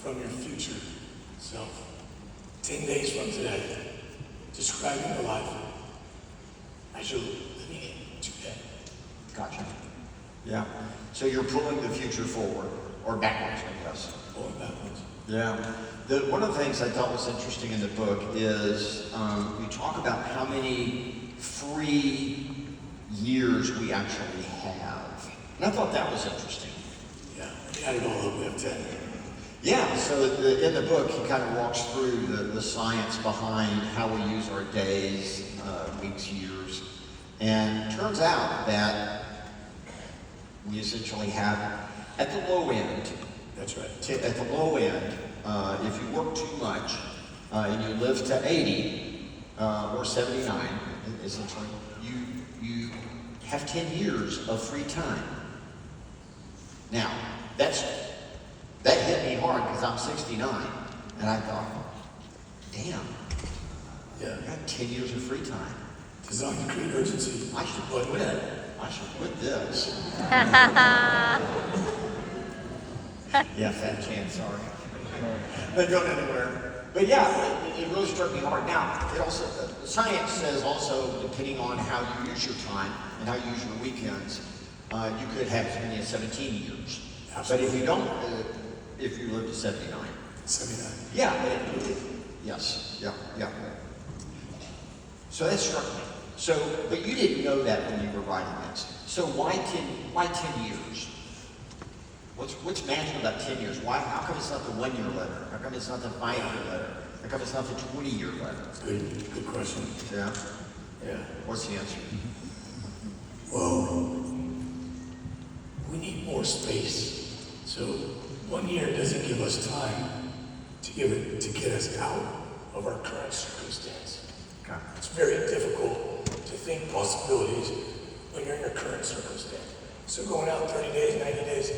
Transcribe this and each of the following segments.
from your future self. 10 days from today, describing your life as you're living it today. Gotcha. Yeah. So you're pulling the future forward, or backwards, I guess. Going backwards. Yeah. One of the things I thought was interesting in the book is you talk about how many free years we actually have. And I thought that was interesting. Yeah, you add it all up, we have 10. Yeah, so in the book, he kind of walks through the science behind how we use our days, weeks, years. And it turns out that we essentially have, at the low end, That's right. at the low end, if you work too much and you live to 80 or 79, essentially, you have 10 years of free time. Now, that hit me hard because I'm 69, and I thought, damn, Yeah. I got 10 years of free time. Design to create urgency. I should quit. I should quit this. Yeah, fat chance, sorry. But going anywhere. But yeah, it really struck me hard. Now, it also, science says also, depending on how you use your time and how you use your weekends, you could have as many as 17 years. Absolutely. But if you don't, if you live to 79. 79. Yeah, yes, yeah. So that struck me. So, but you didn't know that when you were writing this. So why 10 years? What's magic about 10 years? How come it's not the 1 year letter? How come it's not the 5 year letter? How come it's not the 20 year letter? Good question. Yeah. Yeah. What's the answer? Well, we need more space. So 1 year doesn't give us time to get us out of our current circumstance. Okay. It's very difficult to think possibilities when you're in your current circumstance. So going out 30 days, 90 days,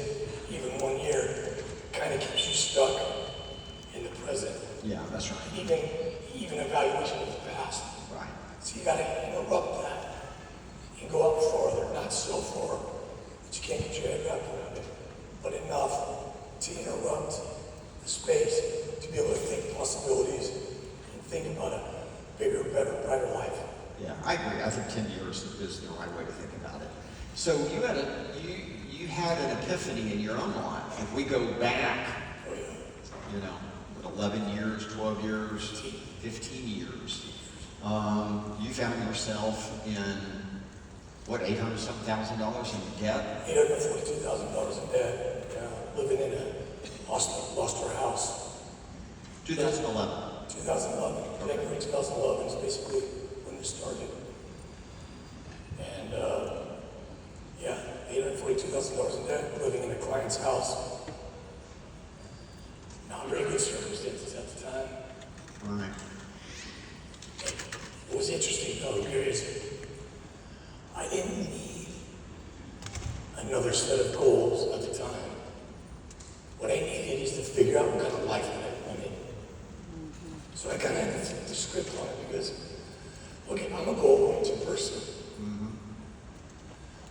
even 1 year, kind of keeps you stuck in the present. Yeah, that's right. Even evaluation of the past. Right. So you got to interrupt that and go out farther, not so far that you can't get your head wrapped around it, but enough to interrupt the space to be able to think possibilities and think about a bigger, better, brighter life. Yeah, I agree. I think 10 years is the right way to think about it. So you had an epiphany in your own life. If we go back, Oh, yeah. you know, 11 years, 12 years, 15 years, you found yourself in, what, $800,000 in debt? $842,000 in debt, living in a lost our house. 2011. 2011. January 2011 is basically when we started. And yeah, $842,000 in debt, living in a client's house. Not very good circumstances at the time. Right. What was interesting though here is I didn't need another set of goals at the time. What I needed is to figure out what kind of life that I wanted. So I kind of had to the script on it because, okay, I'm a goal-oriented person.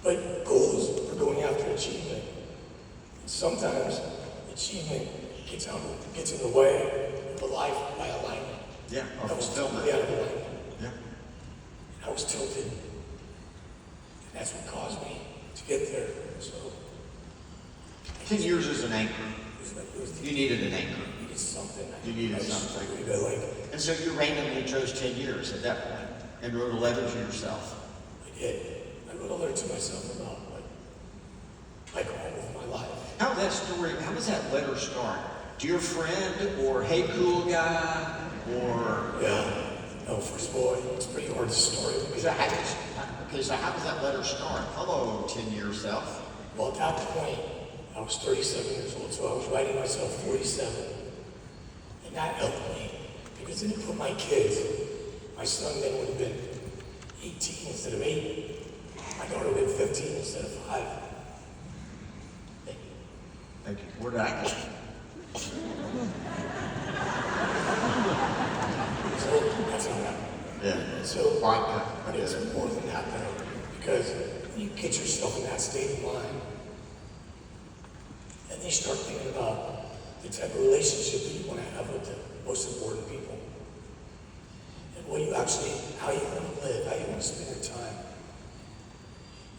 But goals are going after achievement. And sometimes achievement gets in the way of a life by alignment. Yeah, or I was fulfillment. totally out of alignment. Yeah. And I was tilted. And that's what caused me to get there. So 10 years is an anchor. it was You needed an anchor. I needed something. You needed I just something. really like, And so you randomly chose 10 years at that point and wrote a letter to yourself. I did. I wrote a letter to myself about what I go with my life. How does that letter start? Dear friend, or hey cool guy, or... Yeah. No, first of all, it's pretty hard to start. So how does that letter start? Hello, 10-year self. Well, at that point, I was 37 years old, so I was writing myself 47. And that helped me, because then it put my kids, my son then would have been 18 instead of 8. My daughter would have been 15 instead of 5. Thank you. Where did I go? So that's how that. Yeah. So, Vodka. but it's more than that though, because you get yourself in that state of mind, and you start thinking about the type of relationship that you want to have with the most important people. And what you actually, how you want to live, how you want to spend your time.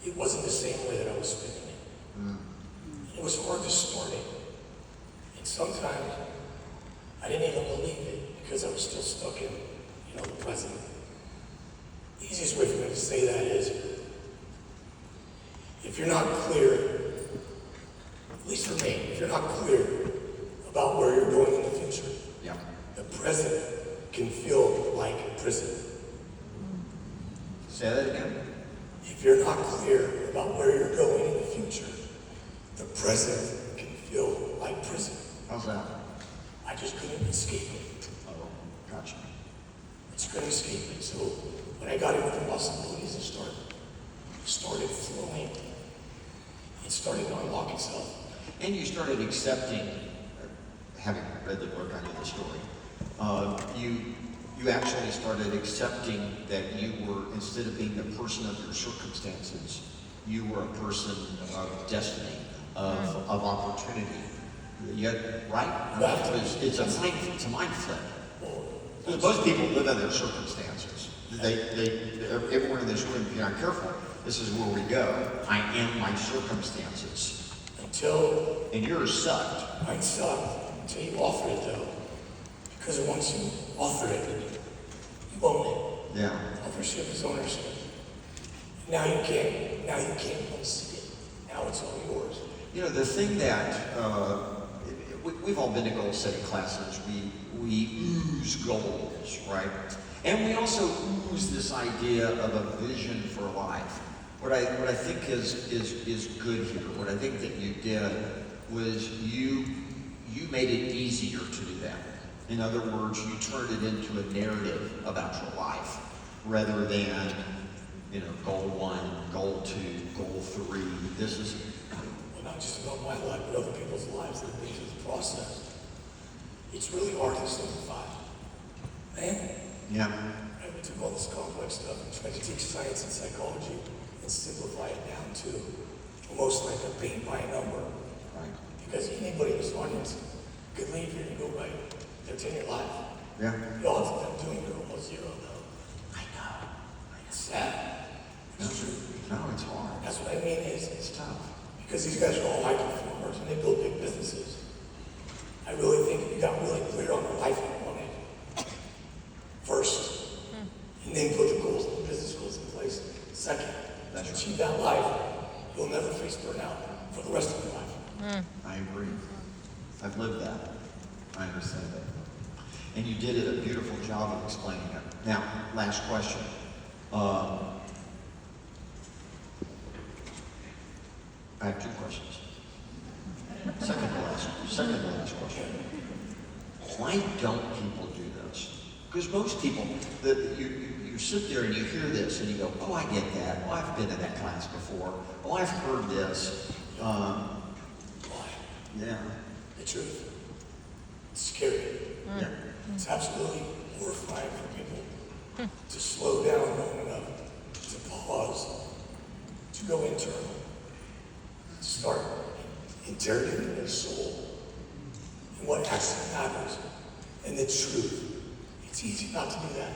It wasn't the same way that I was spending it. It was hard to start it. And sometimes I didn't even believe it because I was still stuck in, the present. The easiest way for me to say that is, if you're not clear, at least for me, if you're not clear about where you're going in the future, Yeah. the present can feel like prison. Say that again. If you're not clear about where you're going in the future, the present can feel like prison. How's that? I just couldn't escape it. Oh, gotcha. I just couldn't escape it. So when I got into the possibilities, it started flowing. It started to unlock itself. And you started accepting, having read the book, I know the story, you actually started accepting that you were, instead of being the person of your circumstances, you were a person of destiny, of opportunity. Yet, right? It's a mind flip. Because most people live in their circumstances. Everyone in this room, if you're not careful, this is where we go. I am my circumstances. And yours sucked. Mine sucked until you offer it, though. Because once you offer it, you own it. Yeah. Authorship is ownership. Now you can't unsee it. Now it's all yours. The thing that we've all been to goal setting classes. We ooze goals, right? And we also ooze this idea of a vision for life. What I think is good here, what I think that you did was you made it easier to do that. In other words, you turned it into a narrative about your life rather than, goal 1, goal 2, goal 3. This is Not just about my life, but other people's lives that have been through the process. It's really hard to simplify. Man, yeah. I took all this complex stuff and tried to teach science and psychology and simplify it down to almost like a paint by number. Right. Because anybody in this audience could leave here and go write their 10-year life. Yeah. The odds of them doing it are almost zero, though. I know. It's sad. It's true. No, it's hard. That's what I mean is, It's tough. because these guys are all high performers and they build big businesses. I really think if you got really clear on the life you wanted first, and then put the goals, the business goals in place second, to achieve that life, you'll never face burnout for the rest of your life. I agree. I've lived that. I understand that. And you did a beautiful job of explaining it. Now, last question. I have 2 questions. Second to last question. Why don't people do this? Because most people, you sit there and you hear this and you go, oh, I get that. Oh, I've been in that class before. Oh, I've heard this. Why? Yeah. The truth. It's scary. Yeah. It's absolutely horrifying for people to slow down long enough, to pause, to go internal, to start interrogating their soul and what actually matters and the truth. It's easy not to do that.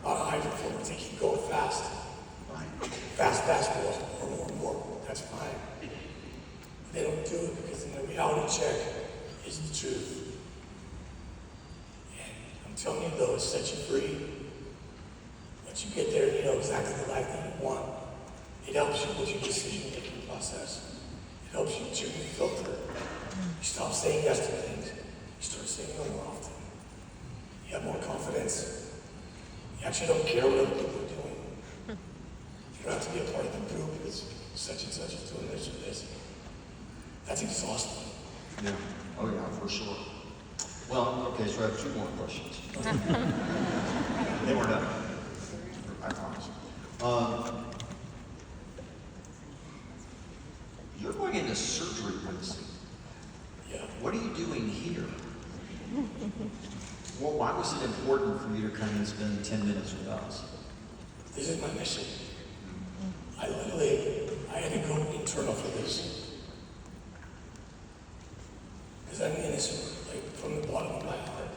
A lot of high performers, they keep going fast. Right. Fast more. That's fine. But they don't do it because in the reality check is the truth. And I'm telling you though, it sets you free. Once you get there, you know exactly the life that you want. It helps you with your decision-making process. It helps you tune your filter. You stop saying yes to things. You start saying no more often. You have more confidence. You actually don't care what other people are doing. You don't have to be a part of the group because such and such is doing this or this. That's exhausting. Yeah. Oh yeah, for sure. Well, okay, so I have 2 more questions. They were done. I promise. You're going into surgery Wednesday. Yeah. What are you doing here? Well, why was it important for you to come and spend 10 minutes with us? This is my mission. I had to go internal for this. Because I'm in this like from the bottom of my heart.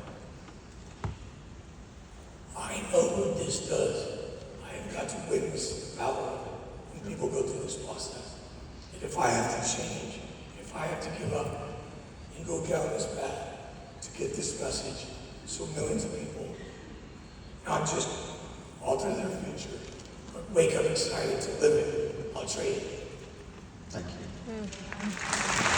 I know what this does. I have got to witness the power of it when people go through this process. And if I have to change, if I have to give up and go down this path to get this message so millions of people not just alter their future, but wake up excited to live it, I'll trade it. Thank you.